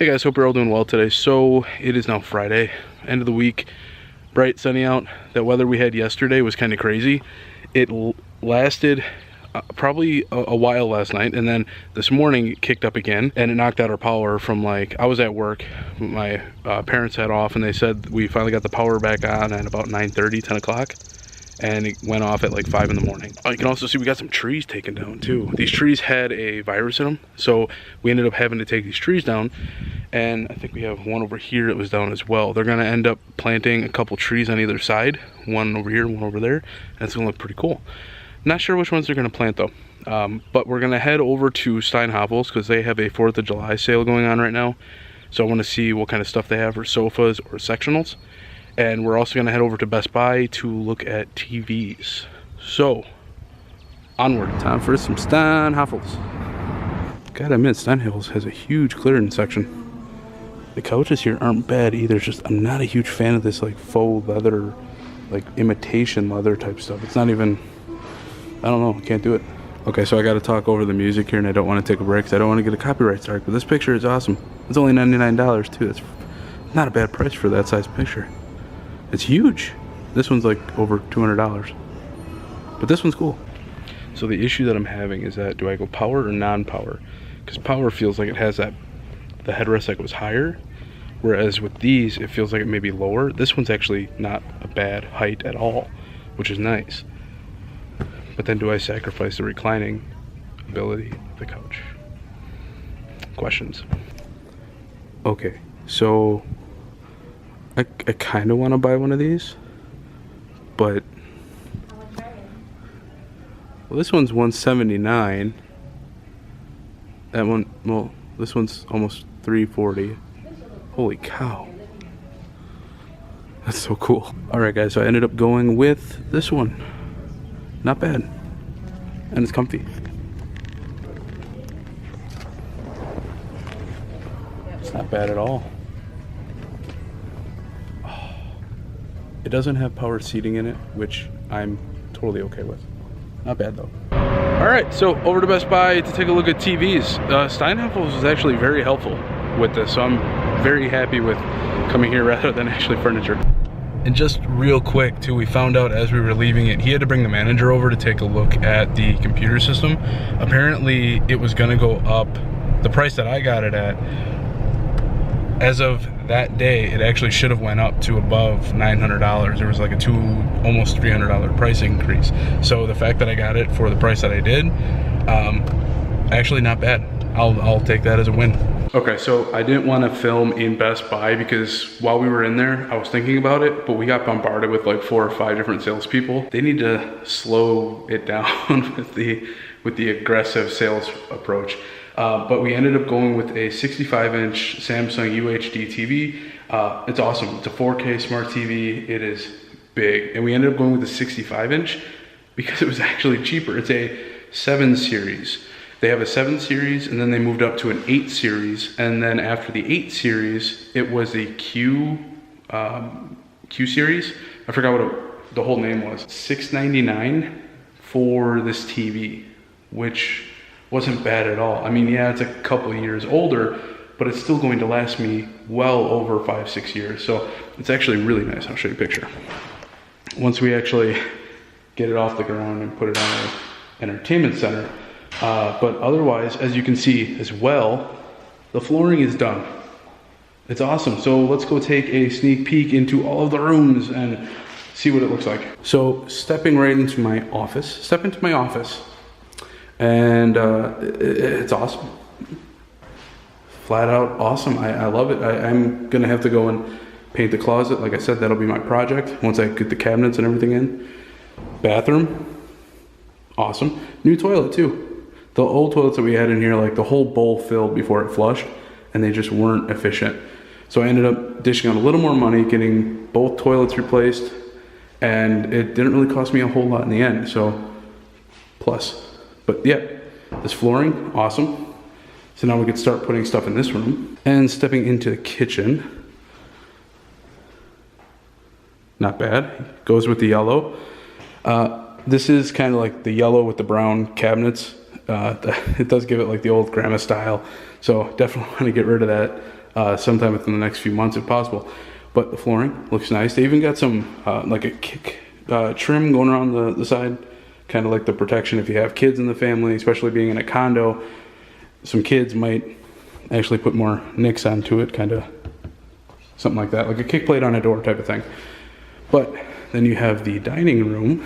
Hey guys, hope you're all doing well today. So it is now Friday, end of the week, bright, sunny out. That weather we had yesterday was kind of crazy. It lasted probably a while last night, and then this morning it kicked up again, and it knocked out our power from, like, I was at work, my parents had off, and they said we finally got the power back on at about 9:30, 10 o'clock. And it went off at like 5 in the morning. You can also see we got some trees taken down too. These trees had a virus in them, so we ended up having to take these trees down. And I think we have one over here that was down as well. They're gonna end up planting a couple trees on either side, one over here, one over there, and it's gonna look pretty cool. Not sure which ones they're gonna plant though. But we're gonna head over to Steinhafel's because they have a 4th of July sale going on right now. So I wanna see what kind of stuff they have for sofas or sectionals. And we're also gonna head over to Best Buy to look at TVs. So, onward. Time for some Steinhafels. Gotta admit, Steinhafels has a huge clearance section. The couches here aren't bad either. It's just, I'm not a huge fan of this like faux leather, like imitation leather type stuff. It's not even, I don't know, I can't do it. Okay, so I gotta talk over the music here and I don't wanna take a break because I don't wanna get a copyright strike, but this picture is awesome. It's only $99 too. That's not a bad price for that size picture. It's huge. This one's like over $200, but this one's cool. So the issue that I'm having is that, do I go power or non-power? Because power feels like it has that, the headrest like it was higher, whereas with these it feels like it may be lower. This one's actually not a bad height at all, which is nice. But then do I sacrifice the reclining ability of the couch? Questions. Okay, so I kind of want to buy one of these, but well, this one's $179. That one, well, this one's almost $340. Holy cow, that's so cool. All right, guys, so I ended up going with this one. Not bad, and it's comfy. It's not bad at all. It doesn't have power seating in it, which I'm totally okay with. Not bad though. All right, so over to Best Buy to take a look at TVs. Steinhafel was actually very helpful with this, so I'm very happy with coming here rather than actually furniture. And just real quick too, we found out as we were leaving it, he had to bring the manager over to take a look at the computer system. Apparently it was gonna go up, the price that I got it at, as of that day, it actually should have went up to above $900. There was like a almost $300 price increase. So the fact that I got it for the price that I did, actually not bad. I'll take that as a win. Okay, so I didn't want to film in Best Buy because while we were in there, I was thinking about it, but we got bombarded with like 4 or 5 different salespeople. They need to slow it down with the aggressive sales approach. But we ended up going with a 65-inch Samsung UHD TV. It's awesome. It's a 4K smart TV. It is big. And we ended up going with a 65-inch because it was actually cheaper. It's a 7 series. They have a 7 series, and then they moved up to an 8 series. And then after the 8 series, it was a Q series. I forgot what the whole name was. $699 for this TV, which wasn't bad at all. I mean, yeah, it's a couple of years older, but it's still going to last me well over 5-6 years. So it's actually really nice. I'll show you a picture. Once we actually get it off the ground and put it on our entertainment center. But otherwise, as you can see as well, the flooring is done. It's awesome. So let's go take a sneak peek into all of the rooms and see what it looks like. So stepping right into my office, and it's awesome. Flat out awesome. I love it. I'm gonna have to go and paint the closet. Like I said, that'll be my project once I get the cabinets and everything in. Bathroom, awesome. New toilet too. The old toilets that we had in here, like the whole bowl filled before it flushed, and they just weren't efficient. So I ended up dishing out a little more money, getting both toilets replaced, and it didn't really cost me a whole lot in the end, so plus. But yeah, this flooring, awesome. So now we could start putting stuff in this room. And stepping into the kitchen. Not bad, goes with the yellow. This is kind of like the yellow with the brown cabinets. It does give it like the old grandma style. So definitely want to get rid of that sometime within the next few months if possible. But the flooring looks nice. They even got some like a kick trim going around the side, kind of like the protection if you have kids in the family, especially being in a condo. Some kids might actually put more nicks onto it, kind of something like that, like a kick plate on a door type of thing. But then you have the dining room.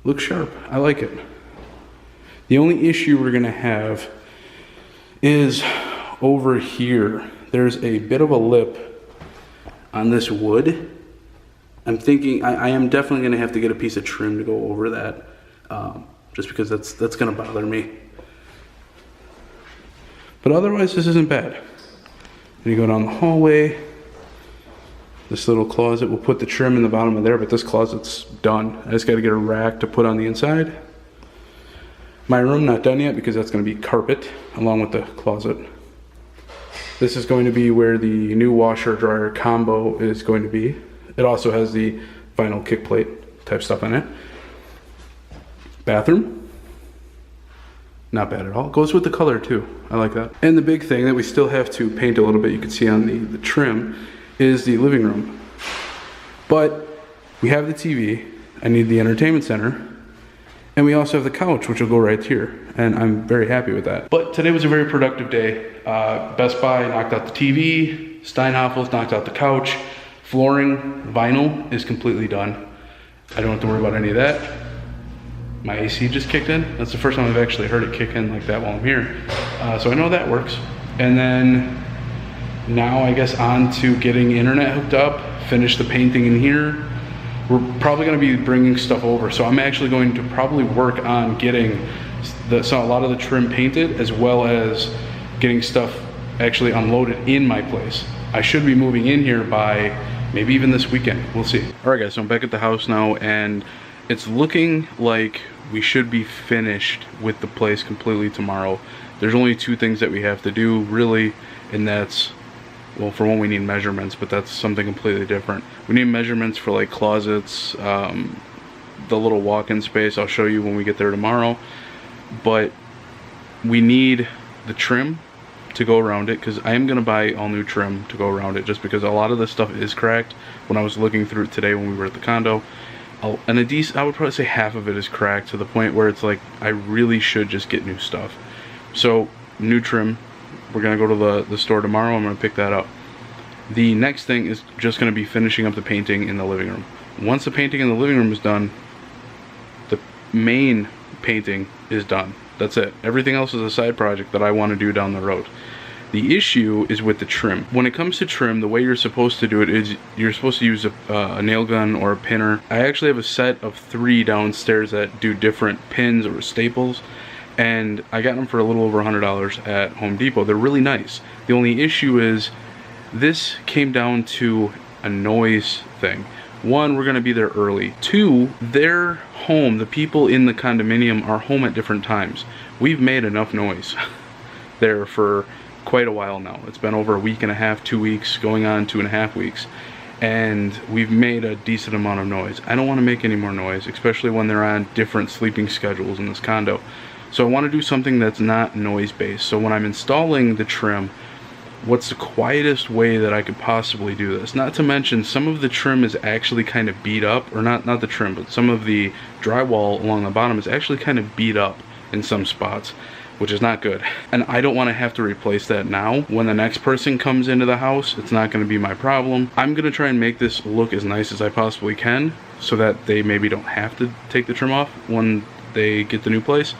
Looks sharp. I like it. The only issue we're gonna have is over here. There's a bit of a lip on this wood. I'm thinking I am definitely gonna have to get a piece of trim to go over that, just because that's gonna bother me. But otherwise, this isn't bad. And you go down the hallway. This little closet, we'll put the trim in the bottom of there, but this closet's done. I just gotta get a rack to put on the inside. My room, not done yet because that's gonna be carpet along with the closet. This is going to be where the new washer dryer combo is going to be. It also has the vinyl kick plate type stuff in it. Bathroom, not bad at all. Goes with the color too, I like that. And the big thing that we still have to paint a little bit, you can see on the trim, is the living room. But we have the TV, I need the entertainment center, and we also have the couch, which will go right here, and I'm very happy with that. But today was a very productive day. Best Buy knocked out the TV, Steinhafel's knocked out the couch, flooring, vinyl is completely done. I don't have to worry about any of that. My AC just kicked in. That's the first time I've actually heard it kick in like that while I'm here. So I know that works. And then now I guess on to getting internet hooked up, finish the painting in here. We're probably gonna be bringing stuff over. So I'm actually going to probably work on getting a lot of the trim painted, as well as getting stuff actually unloaded in my place. I should be moving in here by maybe even this weekend, we'll see. All right guys, so I'm back at the house now, and it's looking like we should be finished with the place completely tomorrow. There's only two things that we have to do really, and that's, well, for one we need measurements, but that's something completely different. We need measurements for like closets, the little walk-in space. I'll show you when we get there tomorrow. But we need the trim to go around it, because I am gonna buy all new trim to go around it, just because a lot of this stuff is cracked. When I was looking through it today when we were at the condo, and I would probably say half of it is cracked to the point where it's like I really should just get new stuff. So new trim, we're gonna go to the store tomorrow. I'm gonna pick that up. The next thing is just gonna be finishing up the painting in the living room. Once the painting in the living room is done, the main painting is done. That's it. Everything else is a side project that I want to do down the road. The issue is with the trim. When it comes to trim, the way you're supposed to do it is you're supposed to use a nail gun or a pinner. I actually have a set of 3 downstairs that do different pins or staples, and I got them for a little over $100 at Home Depot. They're really nice. The only issue is this came down to a noise thing. 1, we're gonna be there early. 2, they're home. The people in the condominium are home at different times. We've made enough noise there for quite a while now. It's been over a week and a half, 2 weeks, going on 2.5 weeks. And we've made a decent amount of noise. I don't wanna make any more noise, especially when they're on different sleeping schedules in this condo. So I wanna do something that's not noise-based. So when I'm installing the trim, what's the quietest way that I could possibly do this? Not to mention, some of the trim is actually kind of beat up, or not the trim, but some of the drywall along the bottom is actually kind of beat up in some spots, which is not good. And I don't want to have to replace that now. When the next person comes into the house, it's not going to be my problem. I'm going to try and make this look as nice as I possibly can, so that they maybe don't have to take the trim off when they get the new place.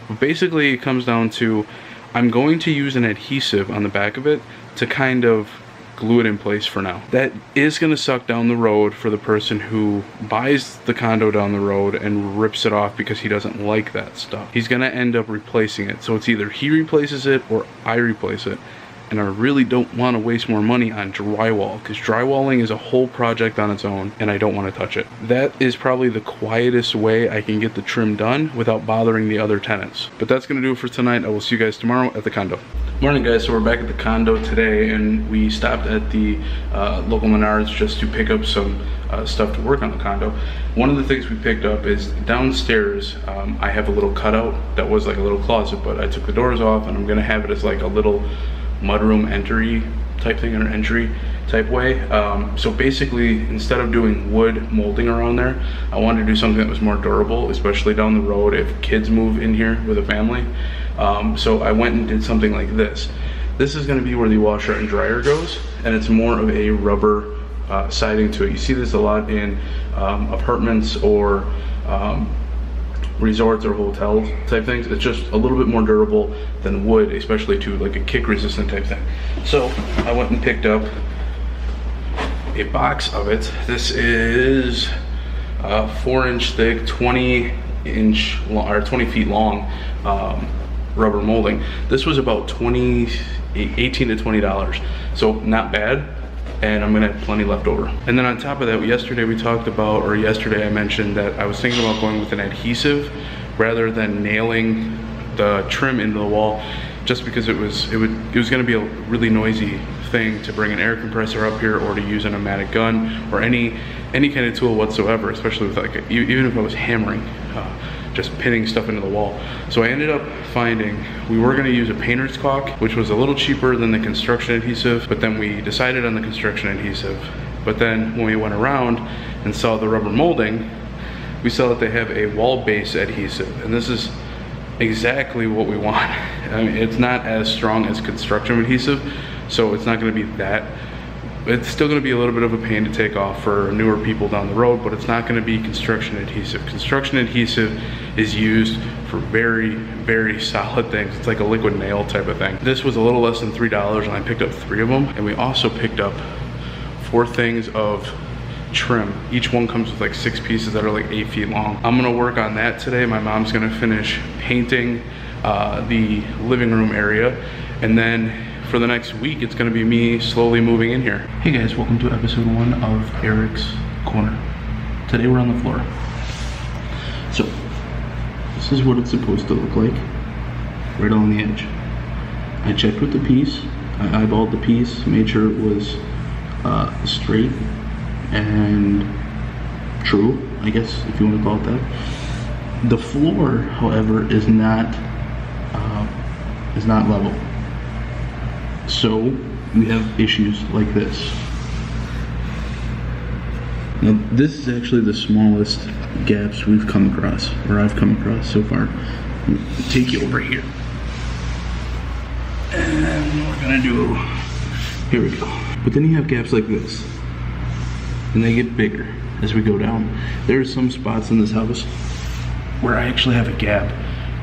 But basically it comes down to, I'm going to use an adhesive on the back of it to kind of glue it in place for now. That is going to suck down the road for the person who buys the condo down the road and rips it off because he doesn't like that stuff. He's going to end up replacing it. So it's either he replaces it or I replace it. And I really don't want to waste more money on drywall, because drywalling is a whole project on its own and I don't want to touch it. That is probably the quietest way I can get the trim done without bothering the other tenants. But that's going to do it for tonight. I will see you guys tomorrow at the condo. Morning guys, so we're back at the condo today, and we stopped at the local Menards just to pick up some stuff to work on the condo. One of the things we picked up is downstairs, I have a little cutout that was like a little closet, but I took the doors off and I'm gonna have it as like a little mudroom entry type thing, or entry type way. So basically, instead of doing wood molding around there, I wanted to do something that was more durable, especially down the road if kids move in here with a family. So I went and did something like this. This is going to be where the washer and dryer goes, and it's more of a rubber siding to it. You see this a lot in apartments or resorts or hotels type things. It's just a little bit more durable than wood, especially to like a kick resistant type thing. So I went and picked up a box of it. This is 4-inch thick, 20-inch long, or 20 feet long rubber molding. This was about $18 to $20, so not bad. And I'm gonna have plenty left over. And then on top of that, yesterday I mentioned that I was thinking about going with an adhesive rather than nailing the trim into the wall, just because it was gonna be a really noisy thing to bring an air compressor up here or to use a pneumatic gun or any kind of tool whatsoever, especially with like even if I was hammering, just pinning stuff into the wall. So I ended up finding, we were gonna use a painter's caulk, which was a little cheaper than the construction adhesive, but then we decided on the construction adhesive. But then when we went around and saw the rubber molding, we saw that they have a wall base adhesive, and this is exactly what we want. I mean, it's not as strong as construction adhesive, so it's not gonna be that. It's still gonna be a little bit of a pain to take off for newer people down the road, but it's not gonna be construction adhesive. Construction adhesive is used for very, very solid things. It's like a liquid nail type of thing. This was a little less than $3, and I picked up 3 of them. And we also picked up 4 things of trim. Each one comes with like 6 pieces that are like 8 feet long. I'm gonna work on that today. My mom's gonna finish painting the living room area, and then for the next week, it's gonna be me slowly moving in here. Hey guys, welcome to episode 1 of Eric's Corner. Today we're on the floor. So, this is what it's supposed to look like, right along the edge. I checked with the piece, I eyeballed the piece, made sure it was straight and true, I guess, if you wanna call it that. The floor, however, is not level. So we have issues like this. Now this is actually the smallest gaps we've come across, or I've come across so far. I'll take you over here. And we're gonna do, here we go. But then you have gaps like this, and they get bigger as we go down. There are some spots in this house where I actually have a gap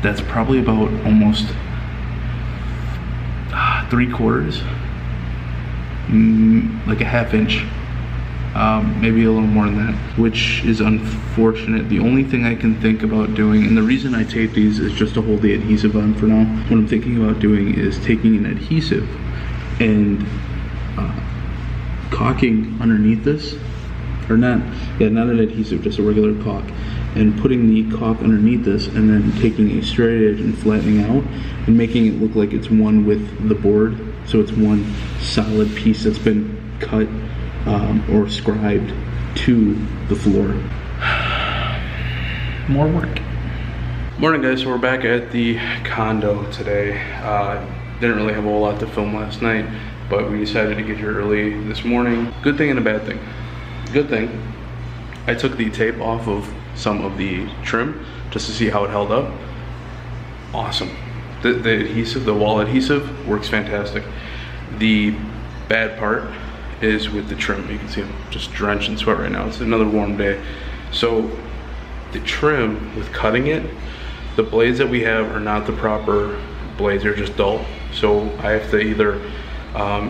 that's probably about almost 3/4, like a 1/2 inch, maybe a little more than that, which is unfortunate. The only thing I can think about doing, and the reason I tape these is just to hold the adhesive on for now. What I'm thinking about doing is taking an adhesive and caulking underneath this, or not an adhesive, just a regular caulk, and putting the caulk underneath this, and then taking a straight edge and flattening out and making it look like it's one with the board, so it's one solid piece that's been cut or scribed to the floor. More work. Morning guys, so we're back at the condo today. Didn't really have a whole lot to film last night, but we decided to get here early this morning. Good thing and a bad thing. Good thing, I took the tape off of some of the trim just to see how it held up. Awesome. The adhesive, the wall adhesive, works fantastic. The bad part is with the trim. You can see I'm just drenched in sweat right now. It's another warm day. So the trim, with cutting it, the blades that we have are not the proper blades, they're just dull. So I have to either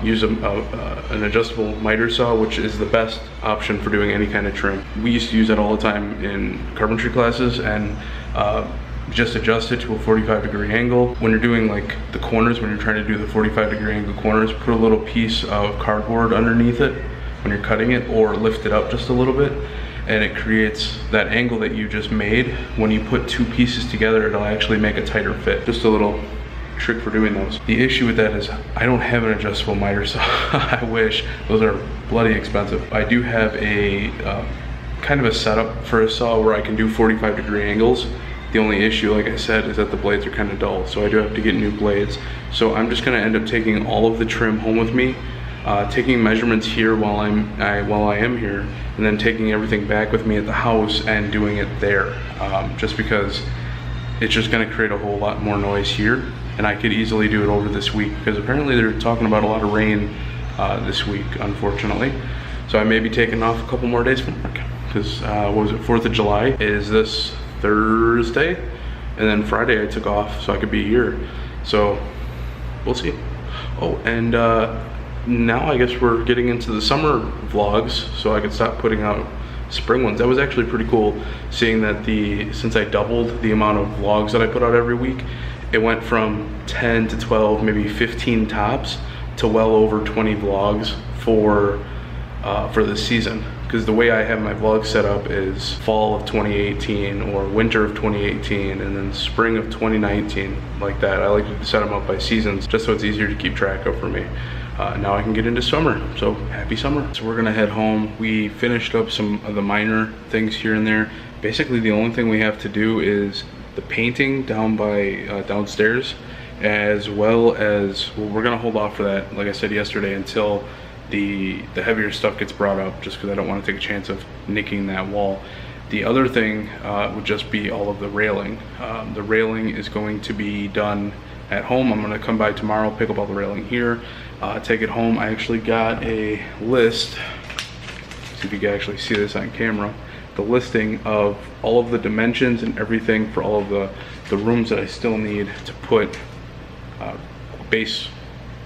use an adjustable miter saw, which is the best option for doing any kind of trim. We used to use that all the time in carpentry classes, and just adjust it to a 45-degree angle. When you're doing like the corners, when you're trying to do the 45-degree angle corners, put a little piece of cardboard underneath it when you're cutting it, or lift it up just a little bit, and it creates that angle that you just made. When you put 2 pieces together, it'll actually make a tighter fit. Just a little trick for doing those. The issue with that is I don't have an adjustable miter saw. I wish. Those are bloody expensive. I do have a kind of a setup for a saw where I can do 45-degree angles. The only issue, like I said, is that the blades are kind of dull, so I do have to get new blades. So I'm just gonna end up taking all of the trim home with me, taking measurements here while I am here, and then taking everything back with me at the house and doing it there, just because it's just gonna create a whole lot more noise here, and I could easily do it over this week, because apparently they're talking about a lot of rain this week, unfortunately. So I may be taking off a couple more days from work, because what was it, 4th of July is this Thursday, and then Friday I took off so I could be here. So we'll see. Oh, and now I guess we're getting into the summer vlogs, so I can stop putting out spring ones. That was actually pretty cool, seeing that since I doubled the amount of vlogs that I put out every week, it went from 10 to 12, maybe 15 tops, to well over 20 vlogs for this season. Because the way I have my vlog set up is fall of 2018 or winter of 2018 and then spring of 2019, like that. I like to set them up by seasons just so it's easier to keep track of for me. Now I can get into summer, so happy summer. So we're gonna head home. We finished up some of the minor things here and there. Basically the only thing we have to do is the painting down by downstairs, as well as, well, we're gonna hold off for that, like I said yesterday, until the heavier stuff gets brought up, just because I don't want to take a chance of nicking that wall. The other thing would just be all of the railing. The railing is going to be done at home. I'm going to come by tomorrow, pick up all the railing here, take it home. I actually got a list, see if you can actually see this on camera, the listing of all of the dimensions and everything for all of the rooms that I still need to put base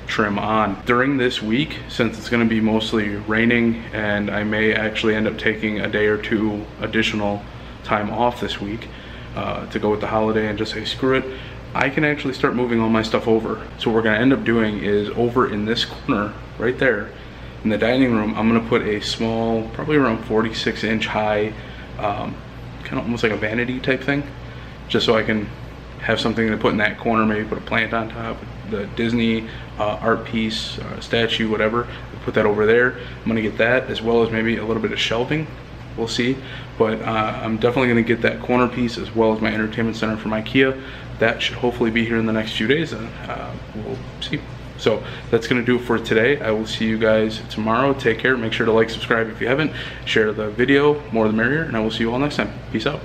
trim on. During this week, since it's going to be mostly raining and I may actually end up taking a day or two additional time off this week to go with the holiday and just say screw it, I can actually start moving all my stuff over. So what we're going to end up doing is over in this corner right there in the dining room, I'm going to put a small, probably around 46-inch high, kind of almost like a vanity type thing, just so I can have something to put in that corner, maybe put a plant on top, the Disney art piece, statue, whatever, put that over there. I'm gonna get that, as well as maybe a little bit of shelving, we'll see. But I'm definitely gonna get that corner piece, as well as my entertainment center from IKEA. That should hopefully be here in the next few days, and we'll see. So that's gonna do it for today. I will see you guys tomorrow. Take care, make sure to like, subscribe if you haven't, share the video, more the merrier, and I will see you all next time. Peace out.